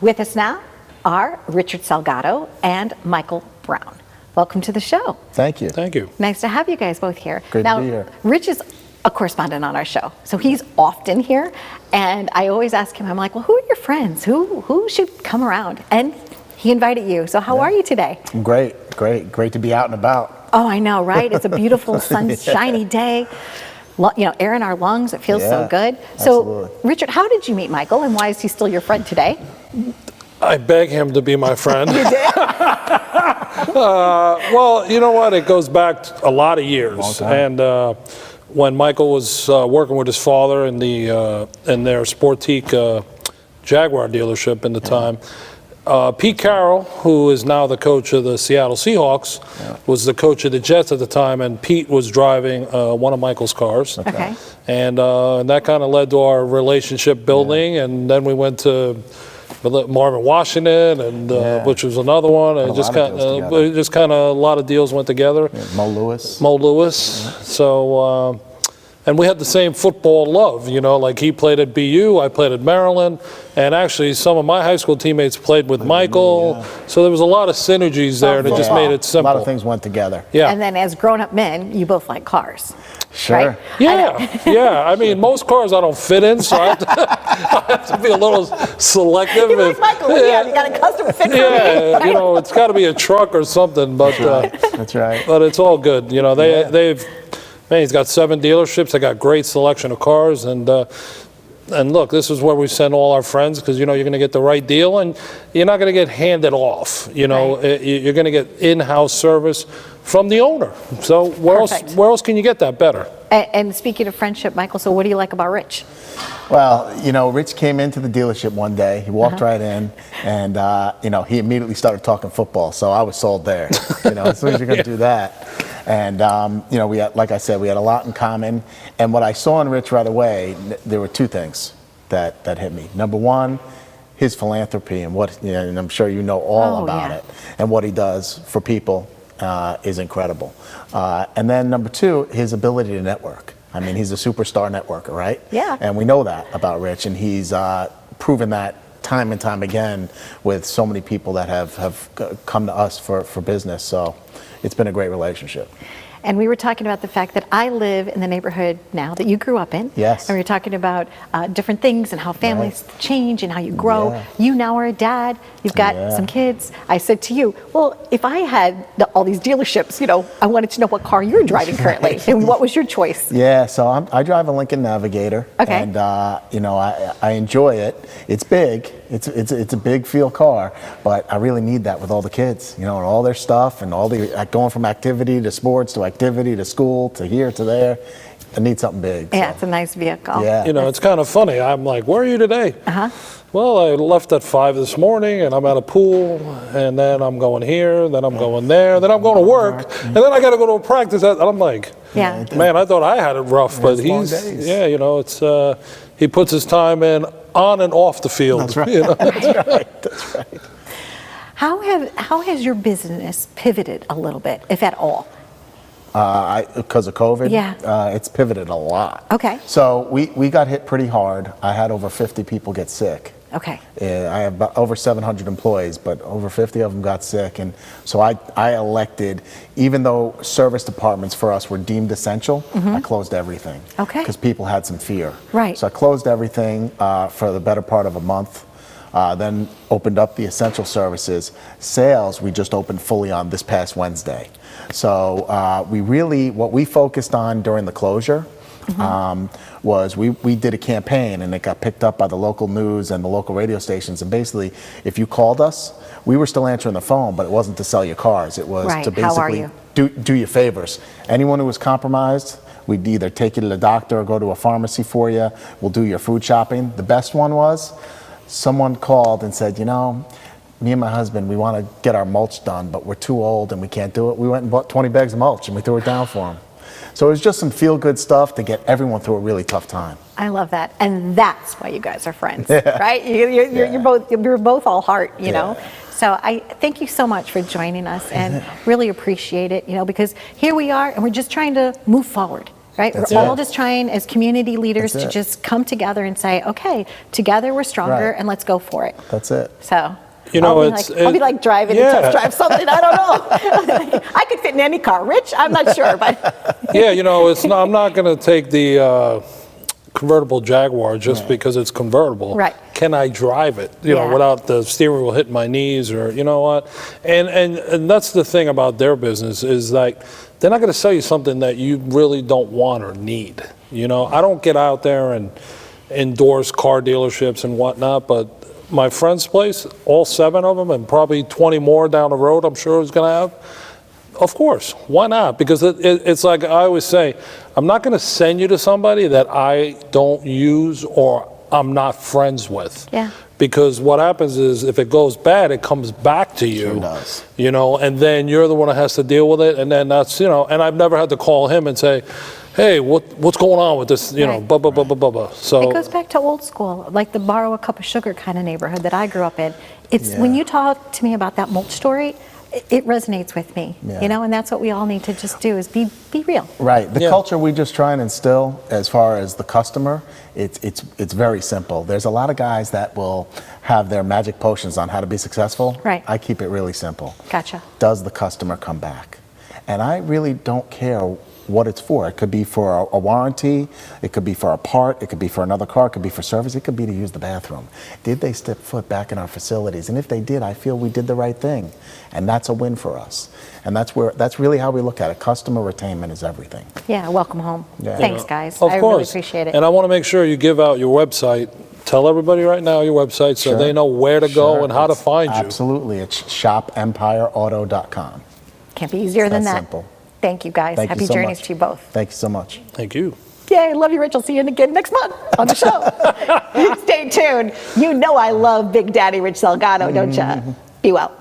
With us now are Richard Salgado and Michael Brown. Welcome to the show. Thank you. Thank you. Nice to have you guys both here. Great now, to be here. Rich is a correspondent on our show, so he's often here, and I always ask him, I'm like, well, who are your friends? Who should come around? And he invited you, so how are you today? I'm great to be out and about. Oh, I know, right? It's a beautiful, sunshiny day. Air in our lungs, it feels so good. So, absolutely. Richard, how did you meet Michael, and why is he still your friend today? I beg him to be my friend. You did? Well, you know what? It goes back a lot of years. And when Michael was working with his father in their Sportique Jaguar dealership in the time, Pete Carroll, who is now the coach of the Seattle Seahawks, was the coach of the Jets at the time, and Pete was driving one of Michael's cars. Okay. And that kind of led to our relationship building, and then we went to Marvin Washington, and which was another one. And just kind of a lot of deals went together. Yeah, Mo Lewis. So, and we had the same football love, like he played at BU, I played at Maryland, and actually some of my high school teammates played with Michael. Yeah. So there was a lot of synergies there, and it just made it simple. A lot of things went together. Yeah. And then as grown-up men, you both like cars. Sure. Right? Yeah. I mean, most cars I don't fit in, so I have to be a little selective. You're like, Michael, you got a custom fit for me. Yeah, it's got to be a truck or something. But That's right. But it's all good. He's got 7 dealerships. They got great selection of cars, and look, this is where we send all our friends because you're going to get the right deal, and you're not going to get handed off. You're going to get in-house service from the owner. So where else can you get that better? And speaking of friendship, Michael, so what do you like about Rich? Well, Rich came into the dealership one day. He walked right in, and he immediately started talking football. So I was sold there. As soon as you're going to do that. And, we had, like I said, we had a lot in common. And what I saw in Rich right away, there were 2 things that hit me. Number one, his philanthropy and and I'm sure you know all about it. And what he does for people is incredible. And then number 2, his ability to network. I mean, he's a superstar networker, right? Yeah. And we know that about Rich, and he's proven that time and time again with so many people that have come to us for business. So it's been a great relationship. And we were talking about the fact that I live in the neighborhood now that you grew up in. Yes. And we were talking about different things and how families change and how you grow. Yeah. You now are a dad. You've got some kids. I said to you, well, if I had all these dealerships, I wanted to know what car you're driving currently. And what was your choice? Yeah, so I drive a Lincoln Navigator. Okay. And, I enjoy it. It's big. It's a big feel car, but I really need that with all the kids, and all their stuff and all the going from activity to sports to activity to school to here to there. I need something big. Yeah, it's a nice vehicle. Yeah. It's kind of funny. I'm like, where are you today? Well, I left at 5 this morning, and I'm at a pool, and then I'm going here, then I'm going there, then I'm going to work, and then I got to go to a practice. And I'm like, man, I thought I had it rough, but he puts his time in on and off the field. That's right. That's right. How has your business pivoted a little bit, if at all? Because of COVID? Yeah. It's pivoted a lot. Okay. So we got hit pretty hard. I had over 50 people get sick. Okay. I have about over 700 employees, but over 50 of them got sick. And so I elected, even though service departments for us were deemed essential, I closed everything. Okay. Because people had some fear. Right. So I closed everything for the better part of a month. Then opened up the essential services. Sales, we just opened fully on this past Wednesday. So what we focused on during the closure was we did a campaign, and it got picked up by the local news and the local radio stations. And basically, if you called us, we were still answering the phone, but it wasn't to sell your cars. It was to basically do you favors. Anyone who was compromised, we'd either take you to the doctor or go to a pharmacy for you. We'll do your food shopping. The best one was someone called and said, me and my husband, we want to get our mulch done, but we're too old and we can't do it. We went and bought 20 bags of mulch and we threw it down for them. So it was just some feel-good stuff to get everyone through a really tough time. I love that, and that's why you guys are friends, right? You're both all heart, you know. So I thank you so much for joining us, and really appreciate it, because here we are, and we're just trying to move forward. right? That's We're all it. just trying as community leaders That's to it. just come together and say, okay, together we're stronger Right. and let's go for it. That's it. So, You know, I'll be like driving to yeah. test drive something. I don't know. I could fit in any car. Rich, I'm not sure, but Yeah, you know, I'm not going to take the convertible Jaguar just because it's convertible. Right. Can I drive it, you know, Yeah. without the steering wheel hitting my knees, or you know what? And that's the thing about their business, is like they're not going to sell you something that you really don't want or need. You know, I don't get out there and endorse car dealerships and whatnot, but my friend's place, all 7 of them, and probably 20 more down the road, I'm sure is going to have. Of course, why not? Because it's like I always say, I'm not going to send you to somebody that I don't use or I'm not friends with. Yeah. Because what happens is, if it goes bad, it comes back to you. Sure does. You know, and then you're the one that has to deal with it, and then that's, you know, and I've never had to call him and say, hey, what's going on with this, you know, Right. blah, blah, blah, blah, blah, blah. So it goes back to old school, like the borrow a cup of sugar kind of neighborhood that I grew up in. It's Yeah. when you talk to me about that mulch story, it resonates with me, Yeah. you know, and that's what we all need to just do is be real. Right. The Yeah. culture we just try and instill as far as the customer, it's very simple. There's a lot of guys that will have their magic potions on how to be successful. Right. I keep it really simple. Gotcha. Does the customer come back? And I really don't care what it's for. It could be for a warranty, it could be for a part, it could be for another car, it could be for service, it could be to use the bathroom. Did they step foot back in our facilities? And if they did, I feel we did the right thing. And that's a win for us. And that's really how we look at it. Customer retainment is everything. Yeah, welcome home. Yeah. Thanks, guys. Of I course. really appreciate it. And I want to make sure you give out your website. Tell everybody right now your website so Sure. they know where to go Sure. and how to It's find you. Absolutely. It's shopempireauto.com. Can't be easier than That's that. simple. Thank you, guys. Thank you Happy so journeys much. to you both. Thank you so much. Thank you. Yay, love you, Rich. I'll see you again next month on the show. Stay tuned. You know I love Big Daddy Rich Salgado, don't ya? Be well.